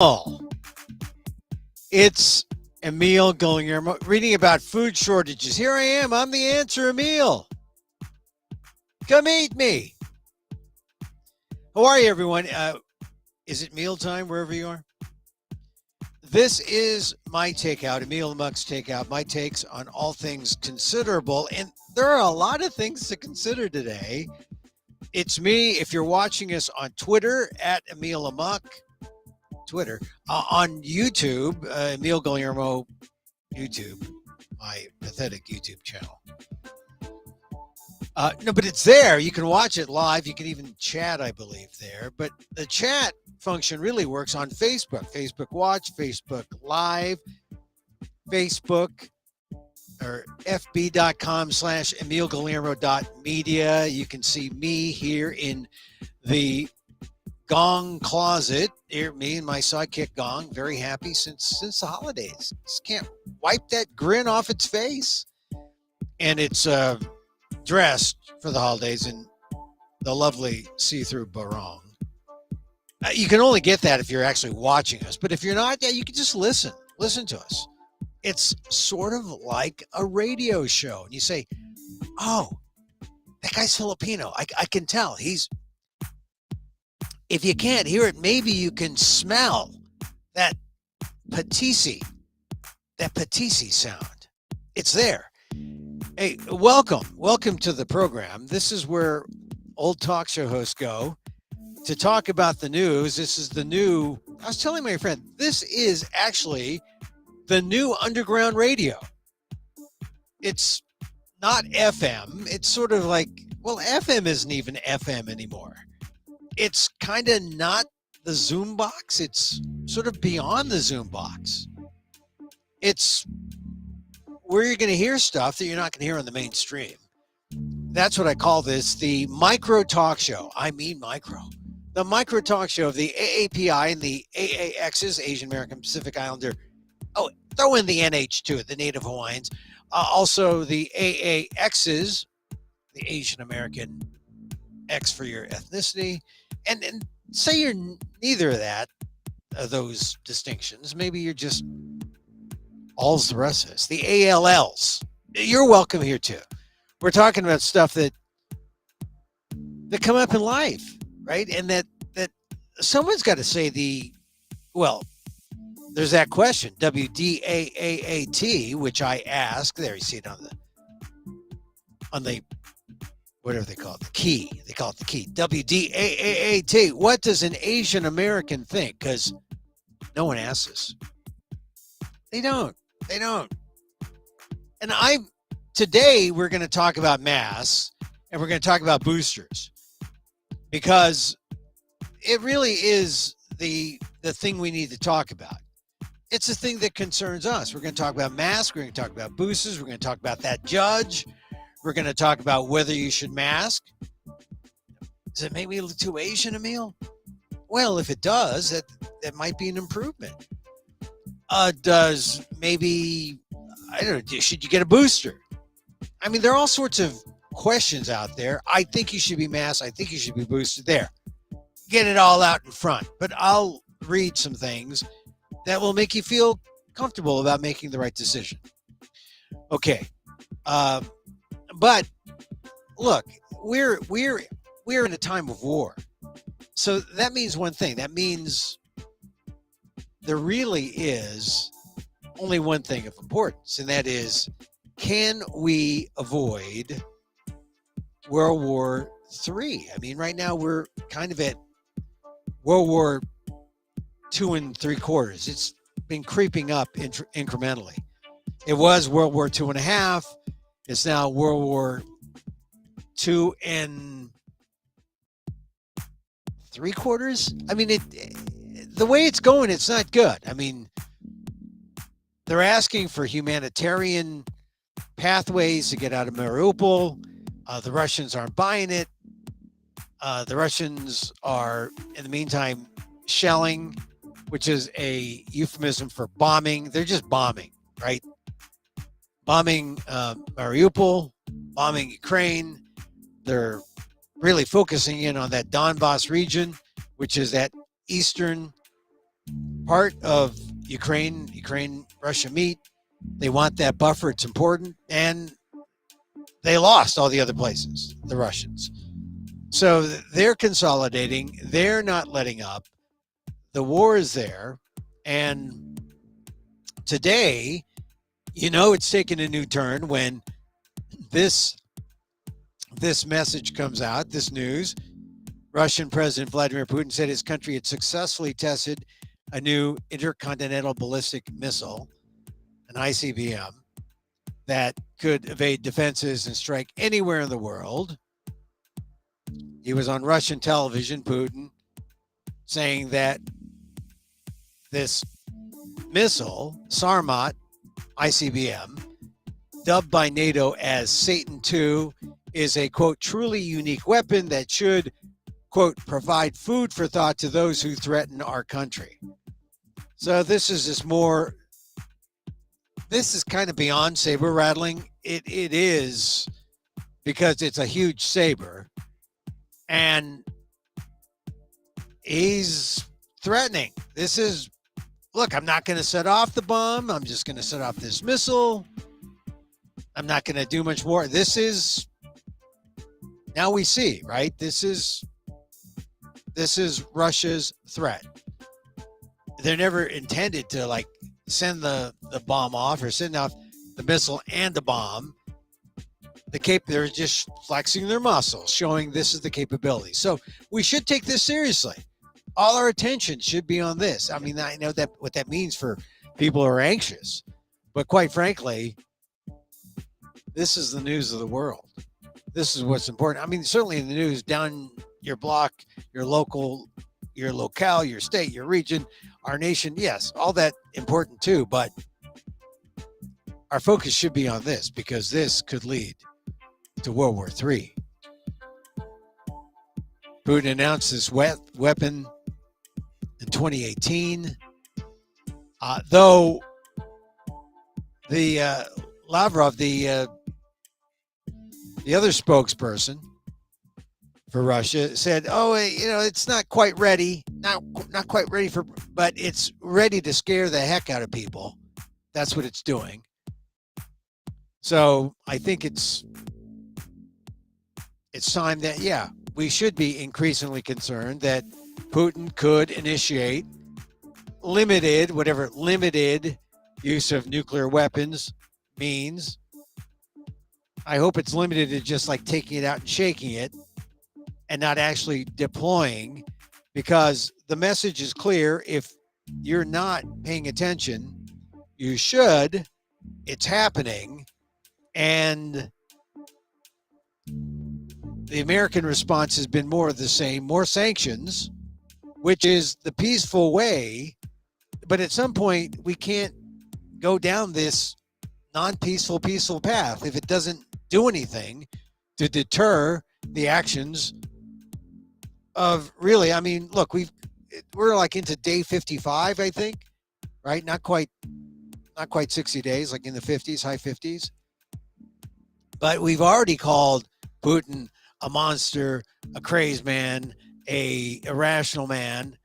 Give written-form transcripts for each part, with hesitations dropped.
Oh, it's Emil Guillermo reading about food shortages. Here I am. I'm the answer, Emil. Come eat me. How are you, everyone? Is it mealtime wherever you are? This is my takeout, Emil Muck's takeout, my takes on all things considerable. And there are a lot of things to consider today. It's me. If you're watching us on Twitter, at Emil Amok, Twitter, on YouTube, Emil Guillermo YouTube, my pathetic YouTube channel. No, but it's there. You can watch it live. You can even chat, I believe, there. But the chat function really works on Facebook. Facebook Watch, Facebook Live, Facebook or fb.com/emilguillermo.media. You can see me here in the Gong closet. Here, me and my sidekick Gong, very happy since the holidays. Just can't wipe that grin off its face. And it's dressed for the holidays in the lovely see-through barong. You can only get that if you're actually watching us. But if you're not, yeah, you can just listen. Listen to us. It's sort of like a radio show. And you say, oh, that guy's Filipino. I can tell. If you can't hear it, maybe you can smell that patisi sound. It's there. Hey, welcome to the program. This is where old talk show hosts go to talk about the news. This is the new, I was telling my friend, this is actually the new underground radio. It's not FM. It's sort of like, well, FM isn't even FM anymore. It's kind of not the Zoom box. It's sort of beyond the Zoom box. It's where you're going to hear stuff that you're not going to hear on the mainstream. That's what I call this, the micro talk show. I mean micro. The micro talk show of the AAPI and the AAXs, Asian American Pacific Islander. Oh, throw in the NH to it, the Native Hawaiians. Also the AAXs, the Asian American X for your ethnicity. And say you're neither of those distinctions. Maybe you're just all's the rest of us. The ALLs. You're welcome here too. We're talking about stuff that come up in life, right? And that someone's got to say there's that question, WDAAAT, which I ask. There, you see it on the whatever they call it, the key. They call it the key. WDAAAT. What does an Asian American think? Because no one asks us. They don't. And today we're going to talk about masks and we're going to talk about boosters because it really is the thing we need to talk about. It's the thing that concerns us. We're going to talk about masks. We're going to talk about boosters. We're going to talk about that judge. We're going to talk about whether you should mask. Does it make me look too Asian, Emil? Well, if it does, that might be an improvement. Does maybe, I don't know, should you get a booster? I mean, there are all sorts of questions out there. I think you should be masked. I think you should be boosted. There. Get it all out in front. But I'll read some things that will make you feel comfortable about making the right decision. Okay. But look, we're in a time of war. So that means one thing. That means there really is only one thing of importance, and that is, can we avoid World War III? I mean, right now we're kind of at World War II and 3/4. It's been creeping up incrementally. It was World War II and a half. It's now World War II and 3/4. I mean, the way it's going, it's not good. I mean, they're asking for humanitarian pathways to get out of Mariupol. The Russians aren't buying it. The Russians are, in the meantime, shelling, which is a euphemism for bombing. They're just bombing, right? Bombing Mariupol, bombing Ukraine. They're really focusing in on that Donbass region, which is that eastern part of Ukraine, Russia meet. They want that buffer. It's important. And they lost all the other places, the Russians. So they're consolidating. They're not letting up. The war is there. And today, it's taken a new turn when this message comes out, this news. Russian President Vladimir Putin said his country had successfully tested a new intercontinental ballistic missile, an ICBM, that could evade defenses and strike anywhere in the world. He was on Russian television, Putin, saying that this missile, Sarmat ICBM, dubbed by NATO as Satan II, is a, quote, truly unique weapon that should, quote, provide food for thought to those who threaten our country. So this is kind of beyond saber rattling. It is, because it's a huge saber, and he's threatening. Look, I'm not going to set off the bomb. I'm just going to set off this missile. I'm not going to do much more. Now we see, right? This is Russia's threat. They're never intended to send the bomb off or send off the missile and the bomb. They're just flexing their muscles, showing this is the capability. So we should take this seriously. All our attention should be on this. I mean, I know that what that means for people who are anxious, but quite frankly, this is the news of the world. This is what's important. I mean, certainly in the news, down your block, your local, your locale, your state, your region, our nation, yes, all that important too, but our focus should be on this, because this could lead to World War III. Putin announced this weapon in 2018, though the Lavrov, the other spokesperson for Russia, said, it's not quite ready, not quite ready but it's ready to scare the heck out of people. That's what it's doing. So I think it's time that, we should be increasingly concerned that Putin could initiate limited use of nuclear weapons means. I hope it's limited to just taking it out and shaking it and not actually deploying, because the message is clear. If you're not paying attention, you should. It's happening. And the American response has been more of the same, more sanctions, which is the peaceful way. But at some point, we can't go down this non-peaceful, peaceful path if it doesn't do anything to deter the actions of really, I mean, look, we're into day 55, I think, right? Not quite 60 days, in the 50s, high 50s. But we've already called Putin a monster, a crazed man, a irrational man.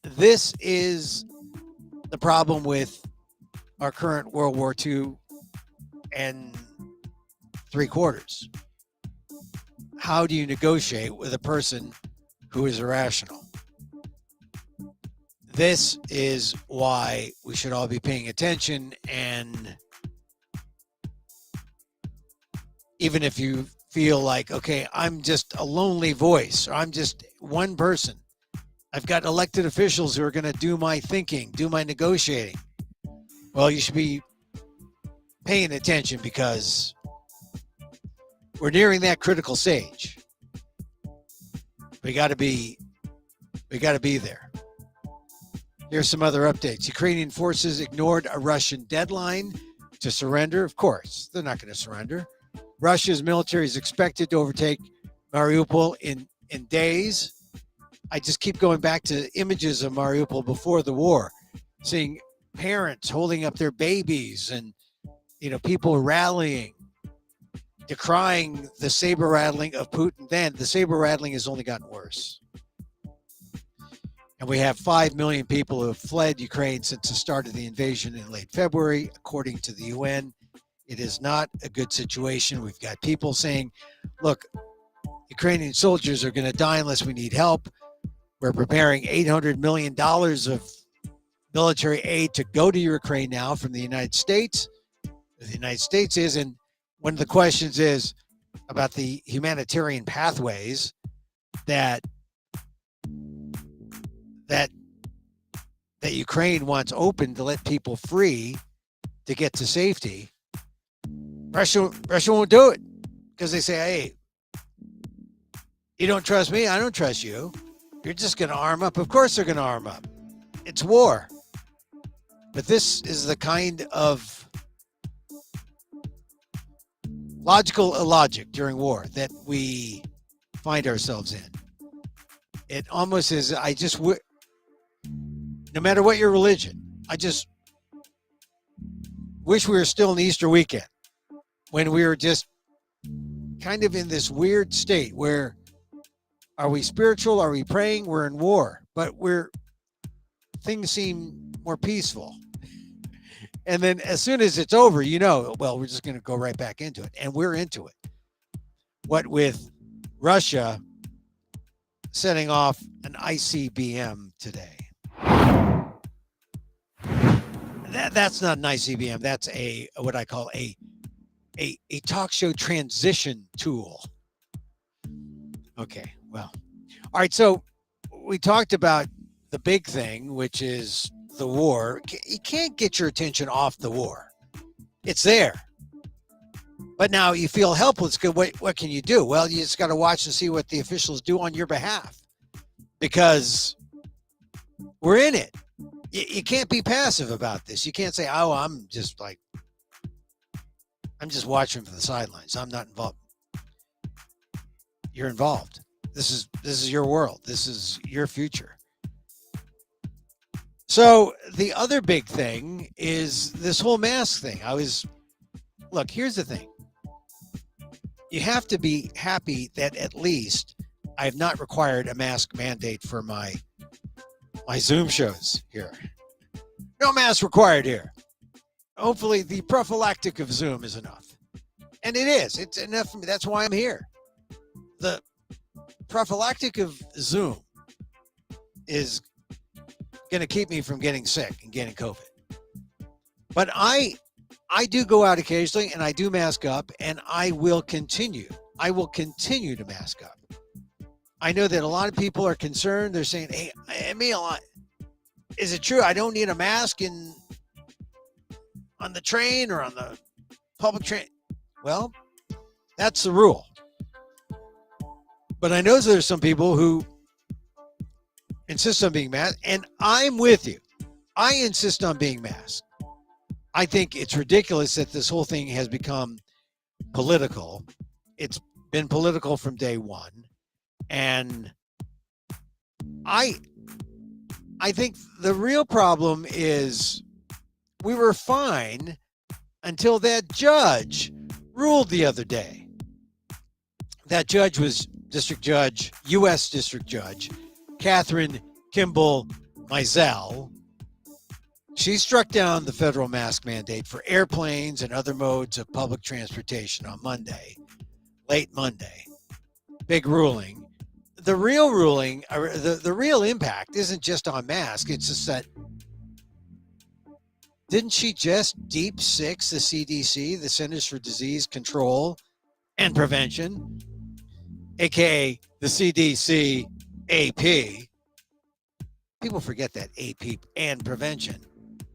This is the problem with our current World War II and 3/4. How do you negotiate with a person who is irrational? This is why we should all be paying attention. And even if you feel okay, I'm just a lonely voice, or I'm just one person, I've got elected officials who are going to do my thinking, do my negotiating. Well, you should be paying attention, because we're nearing that critical stage. We got to be there. Here's some other updates. Ukrainian forces ignored a Russian deadline to surrender. Of course, they're not going to surrender. Russia's military is expected to overtake Mariupol in days. I just keep going back to images of Mariupol before the war, seeing parents holding up their babies and, people rallying, decrying the saber rattling of Putin. Then the saber rattling has only gotten worse. And we have 5 million people who have fled Ukraine since the start of the invasion in late February, according to the UN. It is not a good situation. We've got people saying, look, Ukrainian soldiers are going to die unless we need help. We're preparing $800 million of military aid to go to Ukraine now from the United States. The United States is, and one of the questions is about the humanitarian pathways that Ukraine wants open to let people free to get to safety. Russia won't do it because they say, hey, you don't trust me, I don't trust you. You're just going to arm up. Of course they're going to arm up. It's war. But this is the kind of logical illogic during war that we find ourselves in. It almost is, no matter what your religion, I just wish we were still in Easter weekend when we were just kind of in this weird state where are we spiritual? Are we praying? We're in war, but things seem more peaceful. And then as soon as it's over, we're just going to go right back into it. And we're into it. What with Russia setting off an ICBM today. That's not an ICBM. That's what I call a talk show transition tool. Okay, well. All right, so we talked about the big thing, which is the war. You can't get your attention off the war. It's there. But now you feel helpless. What can you do? Well, you just got to watch and see what the officials do on your behalf because we're in it. You can't be passive about this. You can't say, oh, I'm just watching from the sidelines. I'm not involved. You're involved. This is your world. This is your future. So the other big thing is this whole mask thing. Look, here's the thing. You have to be happy that at least I've not required a mask mandate for my Zoom shows here. No mask required here. Hopefully the prophylactic of Zoom is enough. And it is. It's enough for me. That's why I'm here. The prophylactic of Zoom is going to keep me from getting sick and getting COVID. But I do go out occasionally and I do mask up and I will continue. I will continue to mask up. I know that a lot of people are concerned. They're saying, hey, Emil, is it true I don't need a mask on the train or on the public train? Well, that's the rule. But I know there's some people who insist on being masked, and I'm with you. I insist on being masked. I think it's ridiculous that this whole thing has become political. It's been political from day one. And I think the real problem is we were fine until that judge ruled the other day. That judge was U.S. District Judge Catherine Kimball Mizell. She struck down the federal mask mandate for airplanes and other modes of public transportation on Monday, late Monday. Big ruling. The real ruling, the real impact isn't just on masks. It's just that, didn't she just deep six the CDC, the Centers for Disease Control and Prevention, aka the CDC AP? People forget that AP and prevention.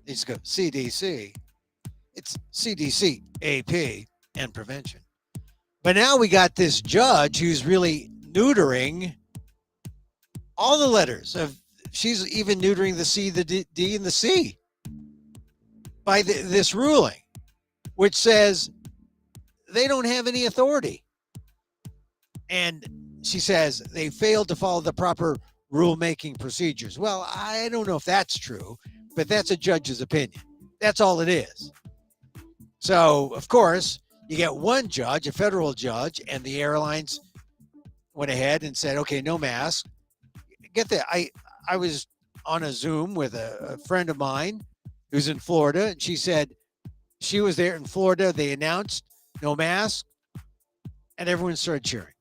They just go CDC. It's CDC, AP, and prevention. But now we got this judge who's really neutering all the letters of. She's even neutering the C, the D, and the C by this ruling, which says they don't have any authority. And she says they failed to follow the proper rulemaking procedures. Well, I don't know if that's true, but that's a judge's opinion. That's all it is. So, of course, you get one judge, a federal judge, and the airlines went ahead and said, okay, no mask. Get that. I was on a Zoom with a friend of mine who's in Florida, and she said she was there in Florida. They announced no mask, and everyone started cheering.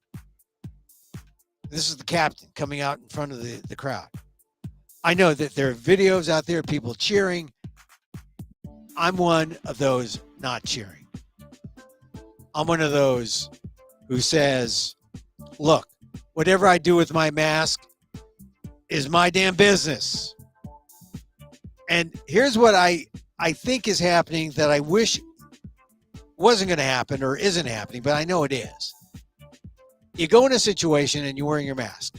This is the captain coming out in front of the crowd. I know that there are videos out there, people cheering. I'm one of those not cheering. I'm one of those who says, look, whatever I do with my mask is my damn business. And here's what I think is happening that I wish wasn't going to happen or isn't happening, but I know it is. You go in a situation and you're wearing your mask.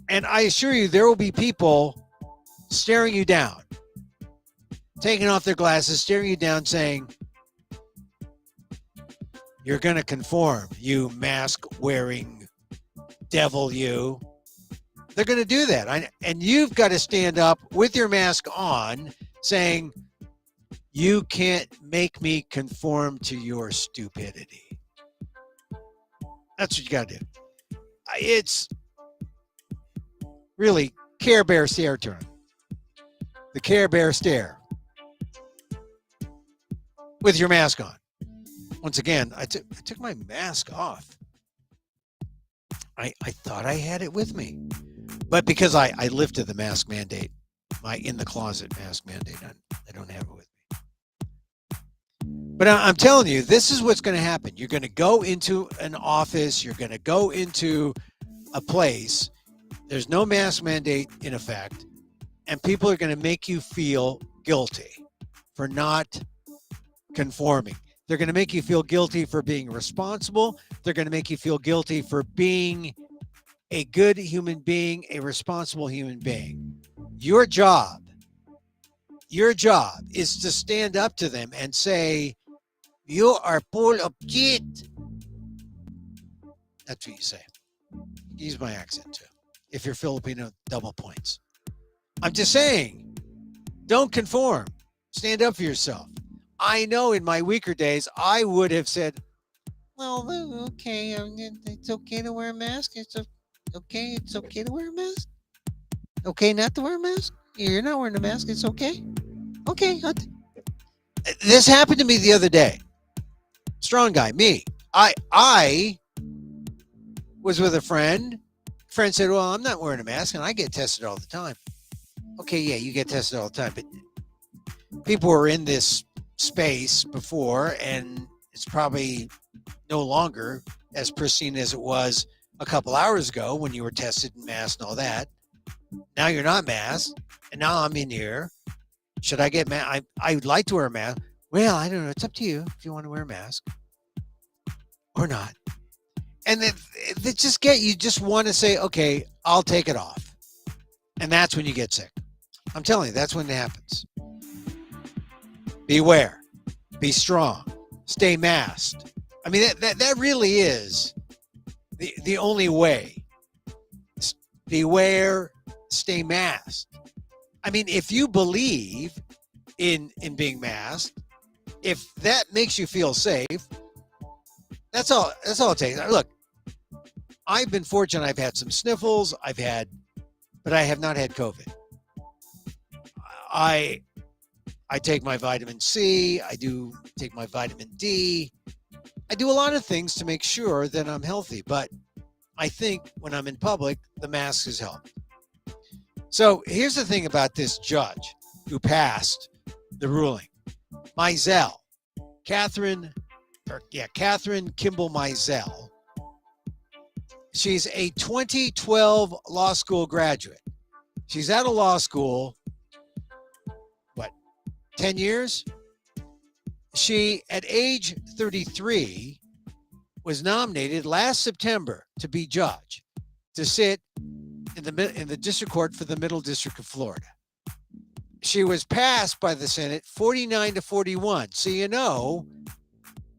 And I assure you, there will be people staring you down, taking off their glasses, staring you down, saying, you're going to conform, you mask-wearing devil, you. They're going to do that. And you've got to stand up with your mask on, saying, you can't make me conform to your stupidity. That's what you got to do. It's really Care Bear stare turn. The Care Bear stare. With your mask on. Once again, I took my mask off. I thought I had it with me. But because I lifted the mask mandate, my in the closet mask mandate, I don't have it with me. But I'm telling you, this is what's going to happen. You're going to go into an office. You're going to go into a place. There's no mask mandate in effect. And people are going to make you feel guilty for not conforming. They're going to make you feel guilty for being responsible. They're going to make you feel guilty for being a good human being, a responsible human being. Your job is to stand up to them and say, you are full of shit. That's what you say. Use my accent too. If you're Filipino, double points. I'm just saying, don't conform. Stand up for yourself. I know in my weaker days, I would have said, well, okay, it's okay to wear a mask. It's okay to wear a mask. Okay not to wear a mask? You're not wearing a mask. It's okay. Okay. This happened to me the other day. Strong guy, me. I was with a friend. Friend said, well, I'm not wearing a mask and I get tested all the time. Okay, yeah, you get tested all the time, but people were in this space before and it's probably no longer as pristine as it was a couple hours ago when you were tested and masked and all that. Now you're not masked and now I'm in here. Should I get masked? I would like to wear a mask. Well, I don't know. It's up to you if you want to wear a mask or not. And they just you just want to say, okay, I'll take it off. And that's when you get sick. I'm telling you, that's when it happens. Beware. Be strong. Stay masked. I mean, that really is the only way. Beware. Stay masked. I mean, if you believe in being masked, if that makes you feel safe, that's all it takes. Look, I've been fortunate. I've had some sniffles. But I have not had COVID. I take my vitamin C. I do take my vitamin D. I do a lot of things to make sure that I'm healthy. But I think when I'm in public, the mask has helped. So here's the thing about this judge who passed the ruling. Mizell, Catherine Kimball Mizell. She's a 2012 law school graduate. She's out of law school, 10 years? She, at age 33, was nominated last September to be judge, to sit in the district court for the Middle District of Florida. She was passed by the Senate 49-41. So you know,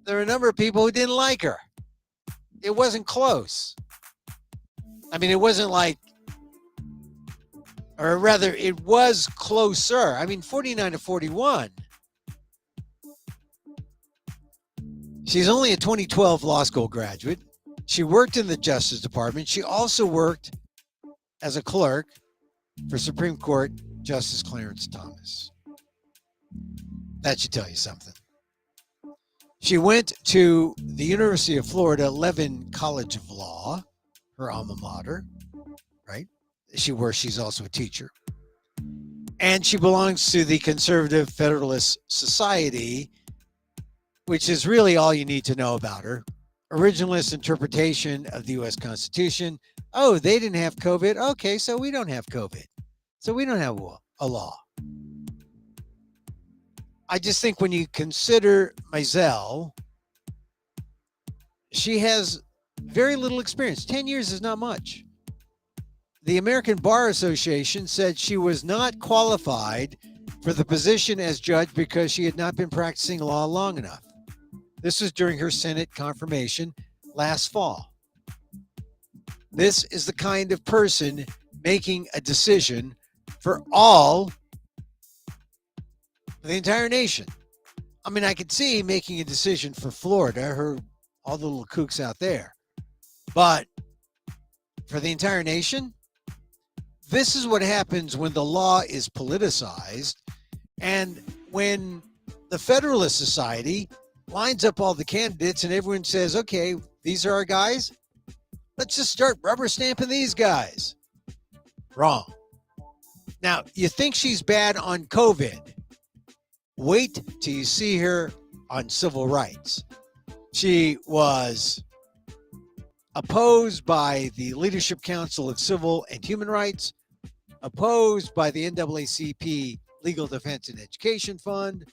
there are a number of people who didn't like her. It wasn't close. I mean, it wasn't like, or rather, it was closer. I mean, 49-41. She's only a 2012 law school graduate. She worked in the Justice Department. She also worked as a clerk for Supreme Court Justice Clarence Thomas. That should tell you something. She went to the University of Florida Levin College of Law, her alma mater, right? Where she's also a teacher. And she belongs to the Conservative Federalist Society, which is really all you need to know about her. Originalist interpretation of the U.S. Constitution. Oh, they didn't have COVID. Okay, so we don't have COVID. So we don't have a law. I just think when you consider Mizell, she has very little experience. 10 years is not much. The American Bar Association said she was not qualified for the position as judge because she had not been practicing law long enough. This was during her Senate confirmation last fall. This is the kind of person making a decision for the entire nation. I mean, I could see making a decision for Florida, all the little kooks out there. But for the entire nation, this is what happens when the law is politicized and when the Federalist Society lines up all the candidates and everyone says, okay, these are our guys. Let's just start rubber stamping these guys. Wrong. Now, you think she's bad on COVID. Wait till you see her on civil rights. She was opposed by the Leadership Council of Civil and Human Rights, opposed by the NAACP Legal Defense and Education Fund.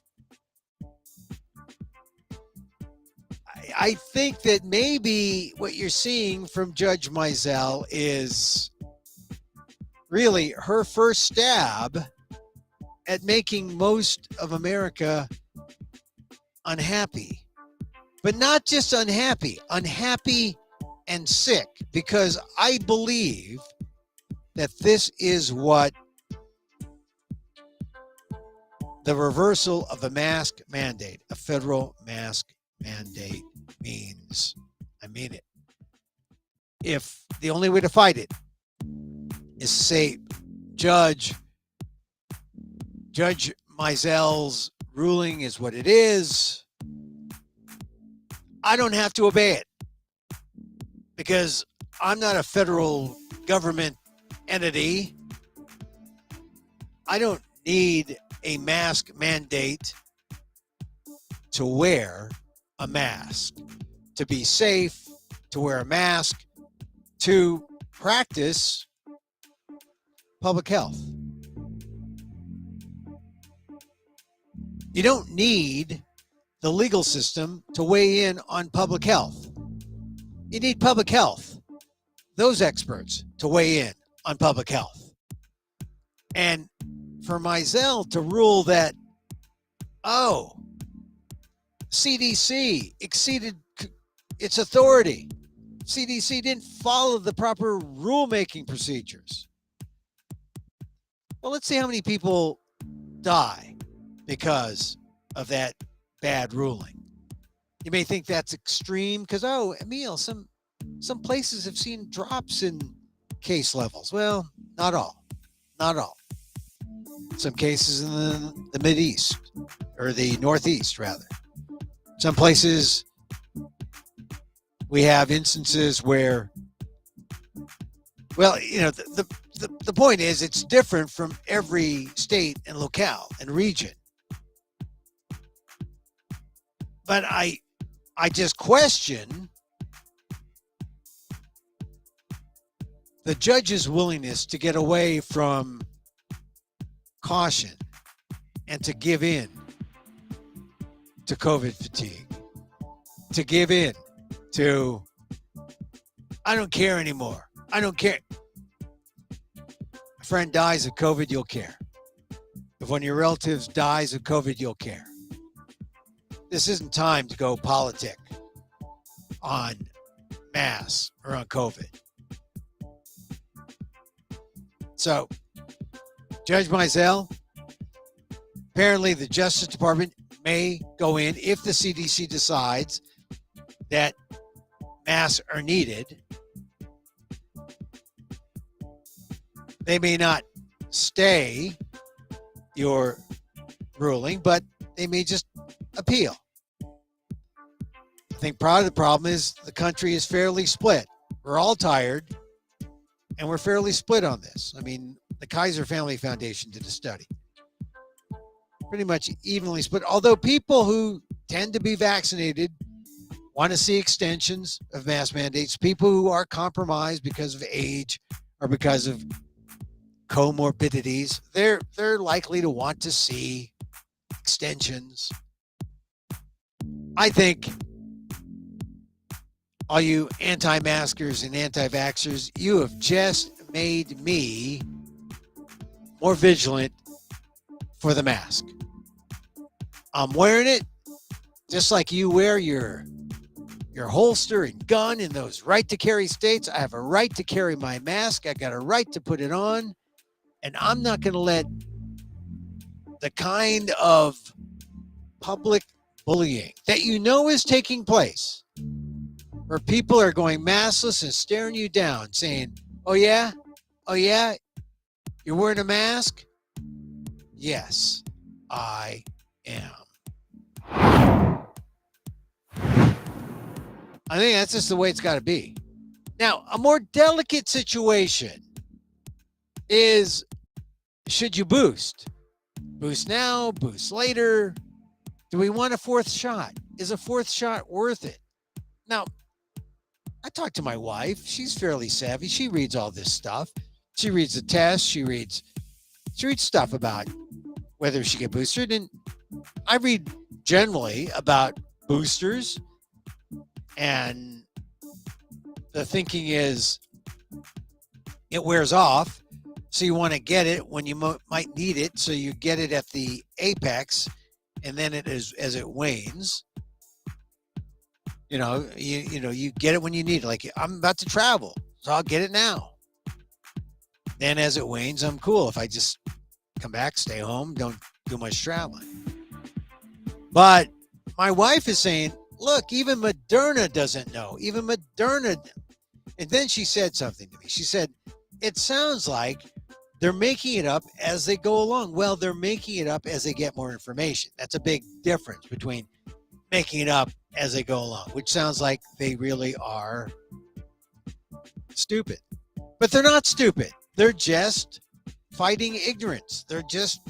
I think that maybe what you're seeing from Judge Mizell is really her first stab at making most of America unhappy. But not just unhappy and sick, because I believe that this is what the reversal of the mask mandate, a federal mask mandate, means. I mean it. If the only way to fight it is to say, Judge Mizell's ruling is what it is, I don't have to obey it because I'm not a federal government entity. I don't need a mask mandate to wear a mask, to be safe, to wear a mask, to practice public health. You don't need the legal system to weigh in on public health. You need public health, those experts, to weigh in on public health. And for Mizell to rule that, CDC exceeded its authority. CDC didn't follow the proper rulemaking procedures. Well, let's see how many people die because of that bad ruling. You may think that's extreme because, Emil, some places have seen drops in case levels. Well, not all. Some cases in the Mideast, or the Northeast, rather. Some places we have instances where, the point is it's different from every state and locale and region. But I just question the judge's willingness to get away from caution and to give in to COVID fatigue, to give in to, I don't care anymore. I don't care. A friend dies of COVID, you'll care. If one of your relatives dies of COVID, you'll care. This isn't time to go politic on masks or on COVID. So, Judge Mizell, apparently the Justice Department may go in if the CDC decides that masks are needed. They may not stay your ruling, but they may just appeal. I think part of the problem is the country is fairly split. We're all tired, and we're fairly split on this. I mean, the Kaiser Family Foundation did a study. Pretty much evenly split, although people who tend to be vaccinated want to see extensions of mask mandates. People who are compromised because of age or because of comorbidities, they're likely to want to see extensions. I think all you anti-maskers and anti-vaxxers, you have just made me more vigilant for the mask. I'm wearing it just like you wear your holster and gun in those right to carry states. I have a right to carry my mask. I got a right to put it on. And I'm not going to let the kind of public bullying that you know is taking place, where people are going maskless and staring you down saying, oh yeah, you're wearing a mask? Yes, I am. I think that's just the way it's got to be. Now, a more delicate situation is, should you boost? Boost now, boost later. Do we want a fourth shot? Is a fourth shot worth it? Now, I talked to my wife. She's fairly savvy. She reads all this stuff. She reads the tests. She reads stuff about whether she get boosted. And I read generally about boosters. And the thinking is it wears off. So you want to get it when you might need it. So you get it at the apex, and then it is as it wanes. You get it when you need it. Like, I'm about to travel, so I'll get it now. Then as it wanes, I'm cool. If I just come back, stay home, don't do much traveling. But my wife is saying, look, even Moderna doesn't know. Even Moderna. And then she said something to me. She said, it sounds like they're making it up as they go along. Well, they're making it up as they get more information. That's a big difference between making it up as they go along, which sounds like they really are stupid. But they're not stupid. They're just fighting ignorance. They're just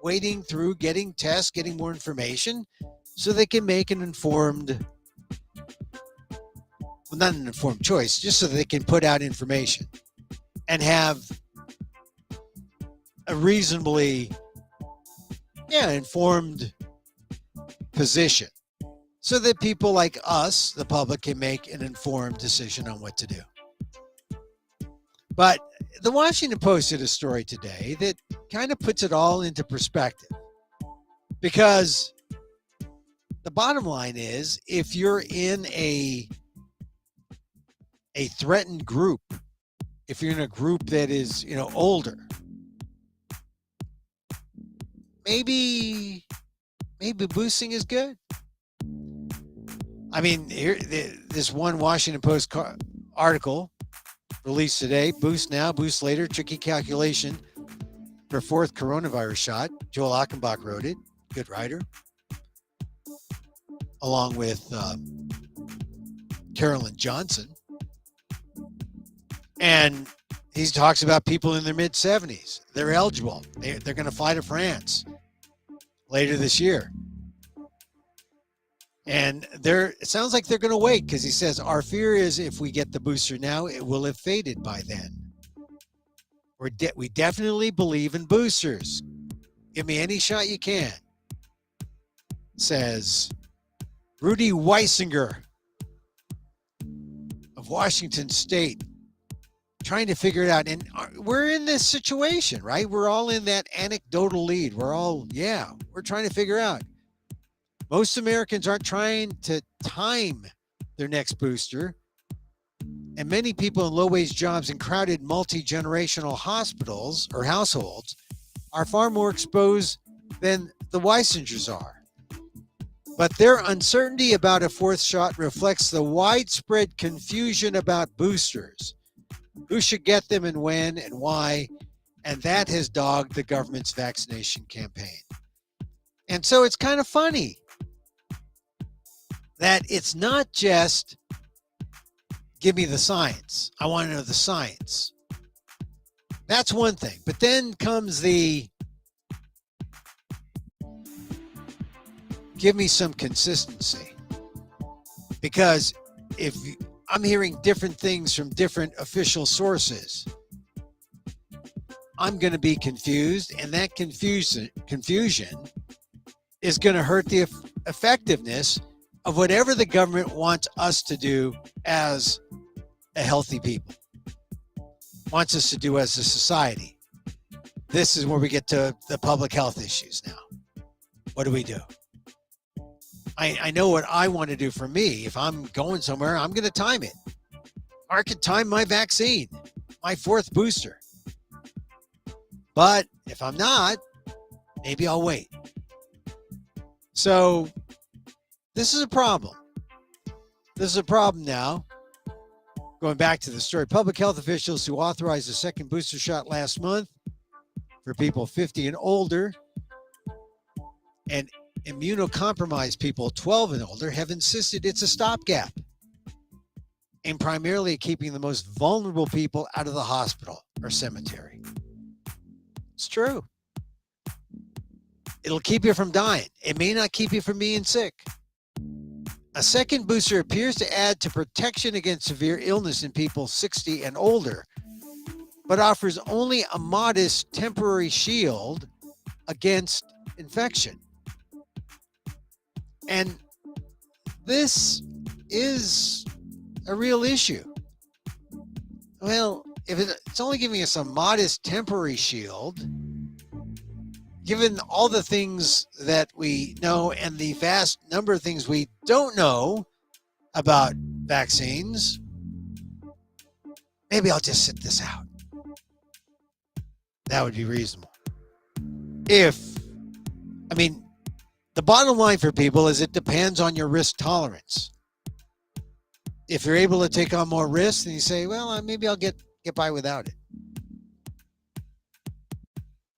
wading through, getting tests, getting more information so they can make an informed, well, not an informed choice, just so they can put out information and have a reasonably, informed position so that people like us, the public, can make an informed decision on what to do. But the Washington Post did a story today that kind of puts it all into perspective, because the bottom line is, if you're in a threatened group, if you're in a group that is, older, maybe boosting is good. I mean, here, this one Washington Post article released today, boost now, boost later, tricky calculation for fourth coronavirus shot. Joel Achenbach wrote it, good writer, along with Carolyn Johnson. And he talks about people in their mid-70s. They're eligible. They're going to fly to France later this year. And it sounds like they're going to wait, because he says, our fear is if we get the booster now, it will have faded by then. We definitely believe in boosters. Give me any shot you can, says Rudy Weisinger of Washington State, trying to figure it out. And we're in this situation, right? We're all in that anecdotal lead. We're trying to figure out. Most Americans aren't trying to time their next booster. And many people in low-wage jobs in crowded multi-generational hospitals or households are far more exposed than the Weissingers are. But their uncertainty about a fourth shot reflects the widespread confusion about boosters. Who should get them and when and why? And that has dogged the government's vaccination campaign. And so it's kind of funny that it's not just give me the science. I want to know the science. That's one thing. But then comes the give me some consistency. Because if I'm hearing different things from different official sources, I'm going to be confused, and that confusion is going to hurt the effectiveness of whatever the government wants us to do as a healthy people, wants us to do as a society. This is where we get to the public health issues now. What do we do? I know what I want to do for me. If I'm going somewhere, I'm going to time it. I could time my vaccine, my 4th booster. But if I'm not, maybe I'll wait. So this is a problem. This is a problem now. Going back to the story, public health officials who authorized a second booster shot last month for people 50 and older and immunocompromised people 12 and older have insisted it's a stopgap, and primarily keeping the most vulnerable people out of the hospital or cemetery. It's true. It'll keep you from dying. It may not keep you from being sick. A second booster appears to add to protection against severe illness in people 60 and older, but offers only a modest temporary shield against infection. And this is a real issue. Well, if it's only giving us a modest temporary shield, given all the things that we know and the vast number of things we don't know about vaccines, maybe I'll just sit this out. That would be reasonable. The bottom line for people is it depends on your risk tolerance. If you're able to take on more risks, then you say, well, maybe I'll get by without it.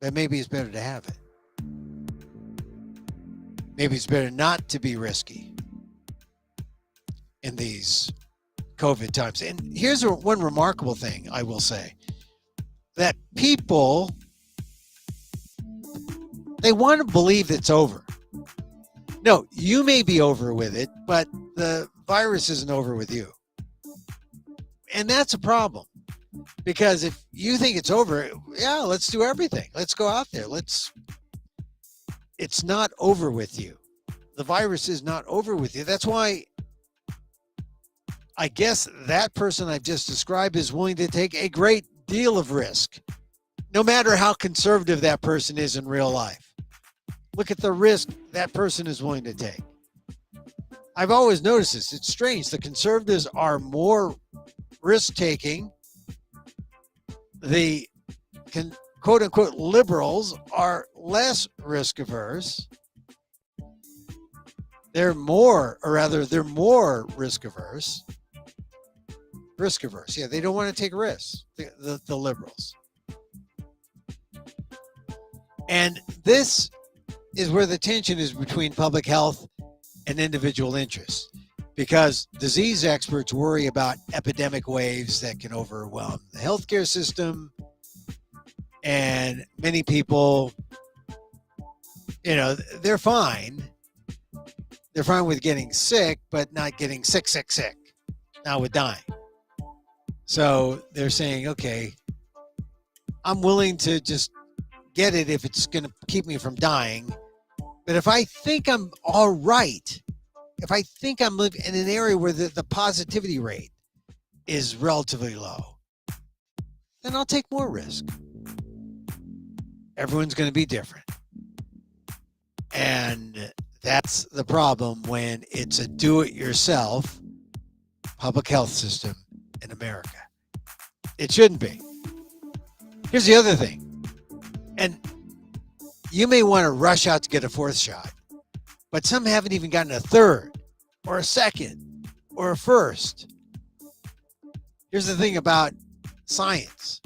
But maybe it's better to have it. Maybe it's better not to be risky in these COVID times. And here's one remarkable thing I will say, that people, they want to believe it's over. No, you may be over with it, but the virus isn't over with you. And that's a problem. Because if you think it's over, yeah, let's do everything. Let's go out there. It's not over with you. The virus is not over with you. That's why I guess that person I've just described is willing to take a great deal of risk, no matter how conservative that person is in real life. Look at the risk that person is willing to take. I've always noticed this. It's strange. The conservatives are more risk-taking. The quote-unquote liberals are less risk-averse. They're more risk-averse. Risk-averse. Yeah, they don't want to take risks, the liberals. And this is where the tension is between public health and individual interests, because disease experts worry about epidemic waves that can overwhelm the healthcare system. And many people, they're fine. They're fine with getting sick, but not getting sick, not with dying. So they're saying, okay, I'm willing to just get it if it's going to keep me from dying. But if I think I'm all right, if I think I'm living in an area where the positivity rate is relatively low, then I'll take more risk. Everyone's going to be different. And that's the problem when it's a do-it-yourself public health system in America. It shouldn't be. Here's the other thing. And you may want to rush out to get a 4th shot, but some haven't even gotten a 3rd or a 2nd or a 1st. Here's the thing about science.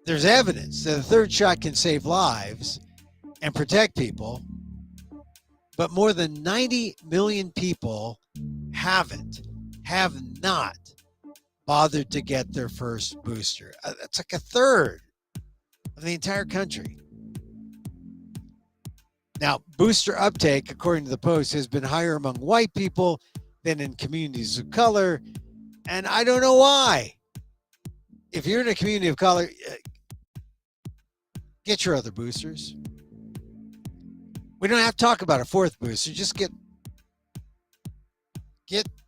there's evidence that a third shot can save lives and protect people, but more than 90 million people have not bothered to get their first booster. That's like a third of the entire country. Now, booster uptake, according to the Post, has been higher among white people than in communities of color, and I don't know why. If you're in a community of color, get your other boosters. We don't have to talk about a fourth booster. Just get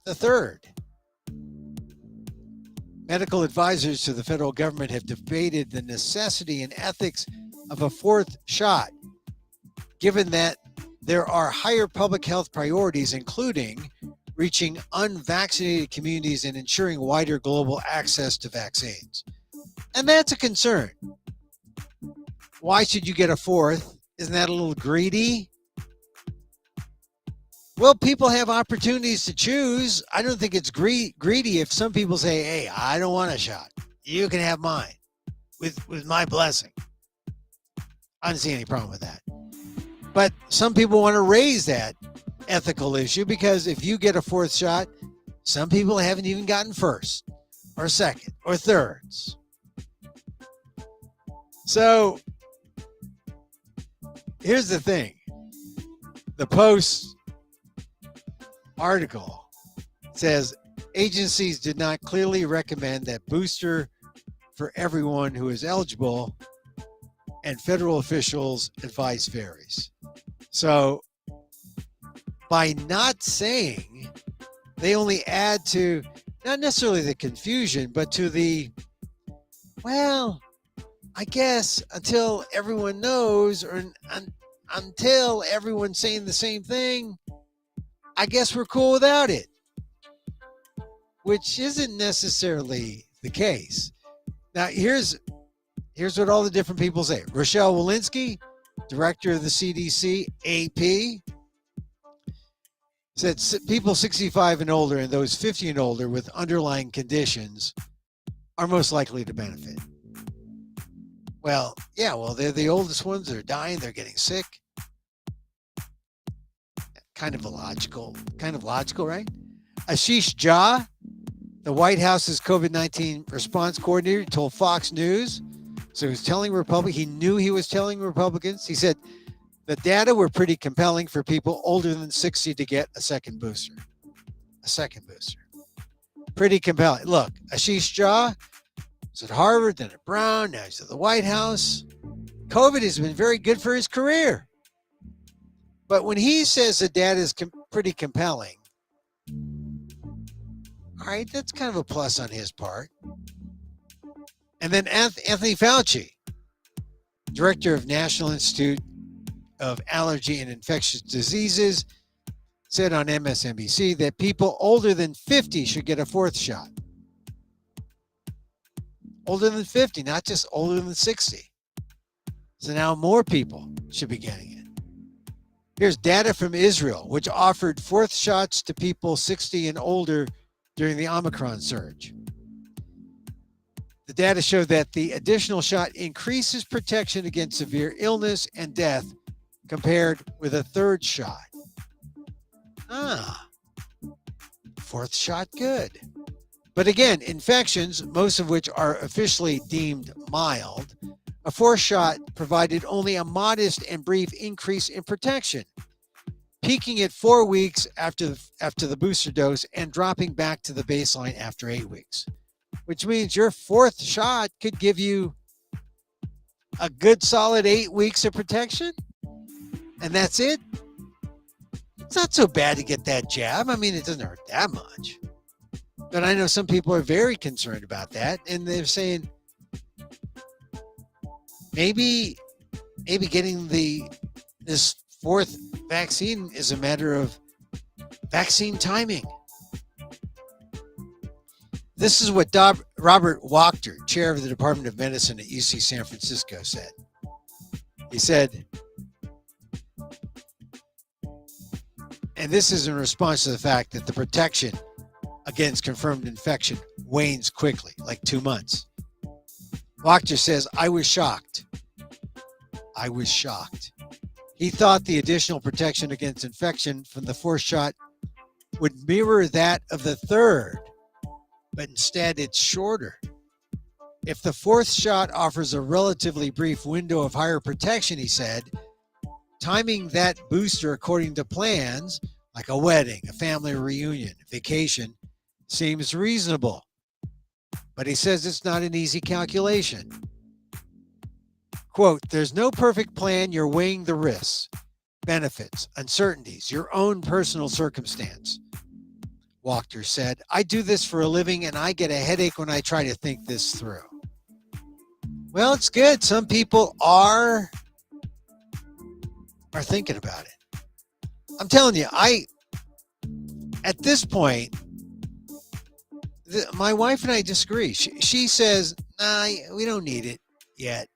the third. Medical advisors to the federal government have debated the necessity and ethics of a fourth shot, given that there are higher public health priorities, including reaching unvaccinated communities and ensuring wider global access to vaccines. And that's a concern. Why should you get a fourth? Isn't that a little greedy? Well, people have opportunities to choose. I don't think it's greedy if some people say, hey, I don't want a shot. You can have mine with my blessing. I don't see any problem with that. But some people want to raise that ethical issue because if you get a fourth shot, some people haven't even gotten first or second or thirds. So here's the thing. The Post article says agencies did not clearly recommend that booster for everyone who is eligible, and federal officials' advice varies. So by not saying, they only add to not necessarily the confusion, but to the, well, I guess until everyone knows or until everyone's saying the same thing, I guess we're cool without it, which isn't necessarily the case. Now, here's what all the different people say. Rochelle Walensky, director of the CDC, AP, said people 65 and older and those 50 and older with underlying conditions are most likely to benefit. Well, yeah, they're the oldest ones. They're dying. They're getting sick. Kind of logical, right? Ashish Jha, the White House's COVID-19 response coordinator, told Fox News. So he was telling Republicans, he knew he was telling Republicans. He said the data were pretty compelling for people older than 60 to get a second booster. Pretty compelling. Look, Ashish Jha was at Harvard, then at Brown, now he's at the White House. COVID has been very good for his career. But when he says the data is pretty compelling, all right, that's kind of a plus on his part. And then Anthony Fauci, director of National Institute of Allergy and Infectious Diseases, said on MSNBC that people older than 50 should get a fourth shot. Older than 50, not just older than 60. So now more people should be getting it. Here's data from Israel, which offered fourth shots to people 60 and older during the Omicron surge. The data showed that the additional shot increases protection against severe illness and death compared with a third shot. Fourth shot, good. But again, infections, most of which are officially deemed mild, a fourth shot provided only a modest and brief increase in protection, peaking at 4 weeks after the booster dose and dropping back to the baseline after 8 weeks, which means your fourth shot could give you a good solid 8 weeks of protection, and that's it. It's not so bad to get that jab. I mean, it doesn't hurt that much. But I know some people are very concerned about that, and they're saying, maybe getting this fourth vaccine is a matter of vaccine timing. This is what Robert Wachter, chair of the Department of Medicine at UC San Francisco, said. He said, and this is in response to the fact that the protection against confirmed infection wanes quickly, like 2 months. Wachter says, I was shocked. I was shocked. He thought the additional protection against infection from the fourth shot would mirror that of the third, but instead it's shorter. If the fourth shot offers a relatively brief window of higher protection, he said, timing that booster according to plans, like a wedding, a family reunion, vacation, seems reasonable. But he says it's not an easy calculation. Quote, there's no perfect plan. You're weighing the risks, benefits, uncertainties, your own personal circumstance. Wachter said, I do this for a living and I get a headache when I try to think this through. Well, it's good. Some people are thinking about it. I'm telling you, at this point, my wife and I disagree. She says, nah, we don't need it yet.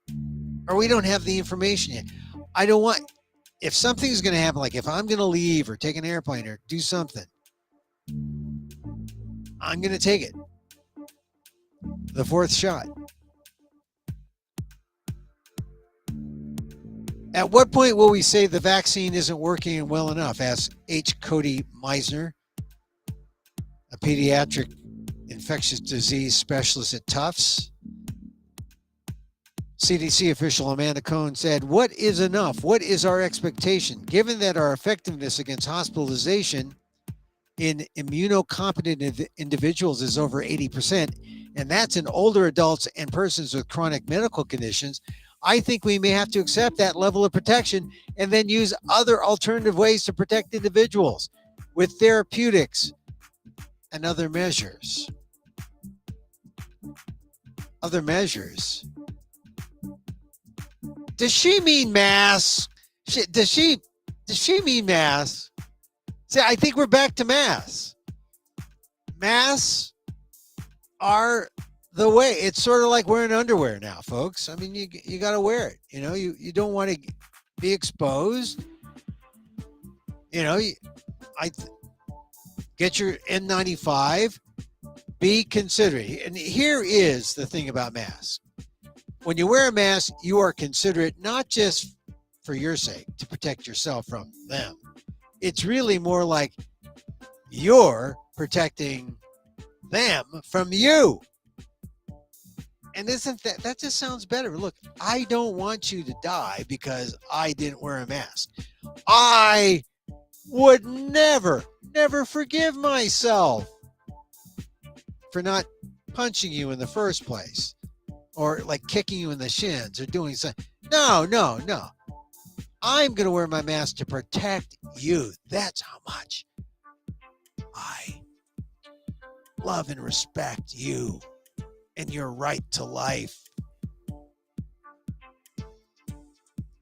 Or we don't have the information yet. I don't want, if something's going to happen, like if I'm going to leave or take an airplane or do something, I'm going to take it. The fourth shot. At what point will we say the vaccine isn't working well enough? Asked H. Cody Meisner, a pediatric infectious disease specialist at Tufts. CDC official Amanda Cohn said, what is enough? What is our expectation? Given that our effectiveness against hospitalization in immunocompetent individuals is over 80%, and that's in older adults and persons with chronic medical conditions, I think we may have to accept that level of protection and then use other alternative ways to protect individuals with therapeutics and other measures. Other measures. Does she mean masks? Does she mean masks? See, I think we're back to masks. Masks are the way. It's sort of like wearing underwear now, folks. I mean, you got to wear it. You know, you don't want to be exposed. You know, get your N95. Be considerate. And here is the thing about masks. When you wear a mask, you are considerate not just for your sake, to protect yourself from them. It's really more like you're protecting them from you. And isn't that just sounds better? Look, I don't want you to die because I didn't wear a mask. I would never forgive myself for not punching you in the first place or like kicking you in the shins or doing something. No. I'm going to wear my mask to protect you. That's how much I love and respect you and your right to life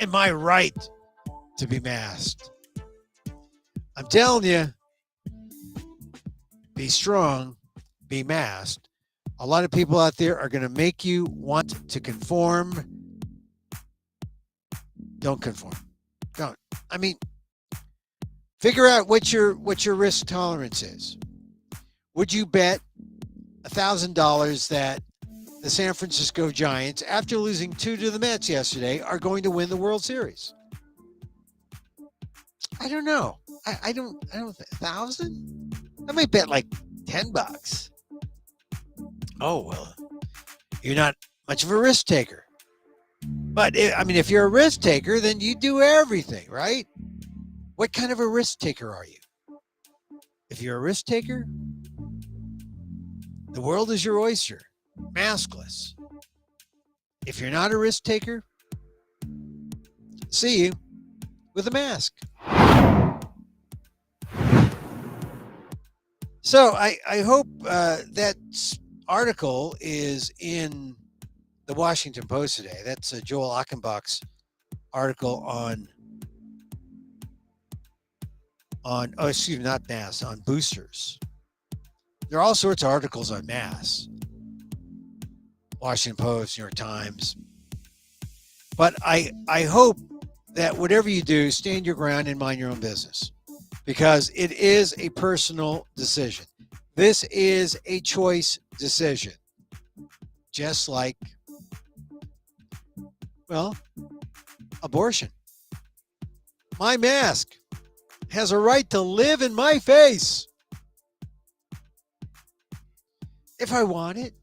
and my right to be masked. I'm telling you, be strong, be masked. A lot of people out there are going to make you want to conform. Don't conform. Don't. I mean, figure out what your risk tolerance is. Would you bet $1,000 that the San Francisco Giants, after losing 2 to the Mets yesterday, are going to win the World Series? I don't know. I don't think 1,000? I might bet like $10. Oh, well, you're not much of a risk taker. But if you're a risk taker, then you do everything, right? What kind of a risk taker are you? If you're a risk taker, the world is your oyster, maskless. If you're not a risk taker, see you with a mask. So I hope that article is in the Washington Post today. That's Joel Achenbach's article on on boosters. There are all sorts of articles on masks. Washington Post, New York Times. But I hope that whatever you do, stand your ground and mind your own business, because it is a personal decision. This is a choice decision, just like Well, abortion. My mask has a right to live in my face if I want it.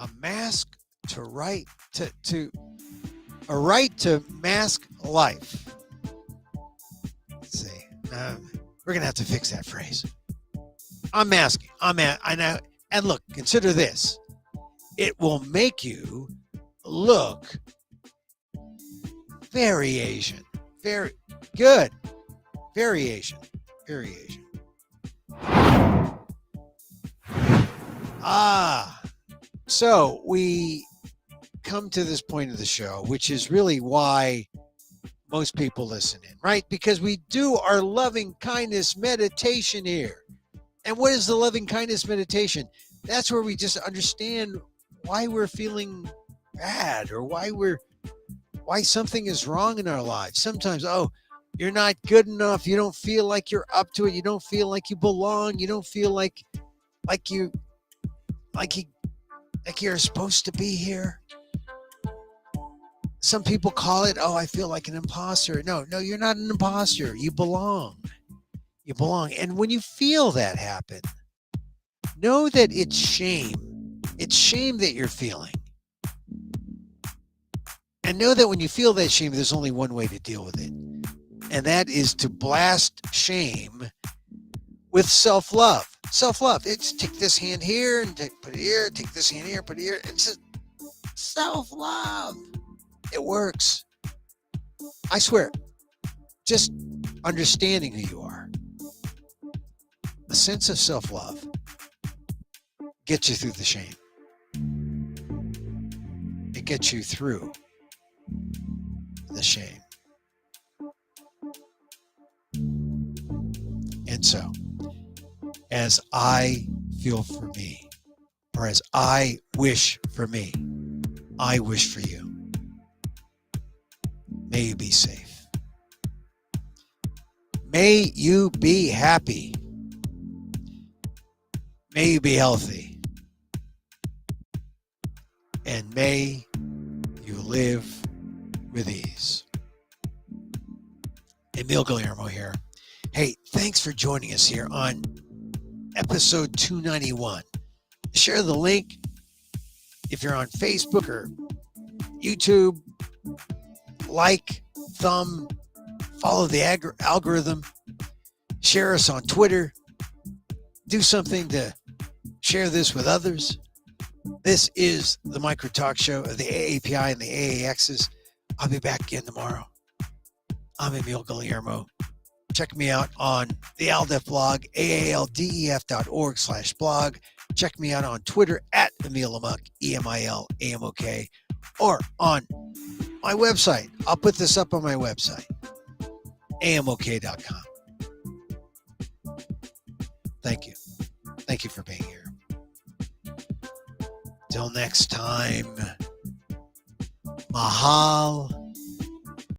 A mask to right to a right to mask life. Let's see. We're gonna have to fix that phrase. I'm masking. And look, consider this. It will make you look very Asian. Very good. Very Asian. Very Asian. So we come to this point of the show, which is really why most people listen in, right? Because we do our loving kindness meditation here. And what is the loving kindness meditation? That's where we just understand why we're feeling bad or why something is wrong in our lives. Sometimes, you're not good enough. You don't feel like you're up to it. You don't feel like you belong. You don't feel like you're supposed to be here. Some people call it, I feel like an imposter. No, you're not an imposter. You belong. You belong. And when you feel that happen, know that it's shame. It's shame that you're feeling. And know that when you feel that shame, there's only one way to deal with it. And that is to blast shame with self-love. Self-love. It's take this hand here and put it here, take this hand here, put it here. It's just self-love. It works. I swear. Just understanding who you are. A sense of self-love gets you through the shame. It gets you through the shame. And so, as I feel for me, or as I wish for me, I wish for you. May you be safe. May you be happy. May you be healthy. And may you live with ease. Emil Guillermo here. Hey, thanks for joining us here on episode 291. Share the link if you're on Facebook or YouTube. Like, thumb, follow the algorithm. Share us on Twitter. Do something to share this with others. This is the Micro Talk Show of the AAPI and the AAXs. I'll be back again tomorrow. I'm Emil Guillermo. Check me out on the ALDEF blog, aaldef.org/blog. Check me out on Twitter at Emil Amok, EMILAMOK, or on my website. I'll put this up on my website, amok.com. Thank you. Thank you for being here. Till next time, mahal.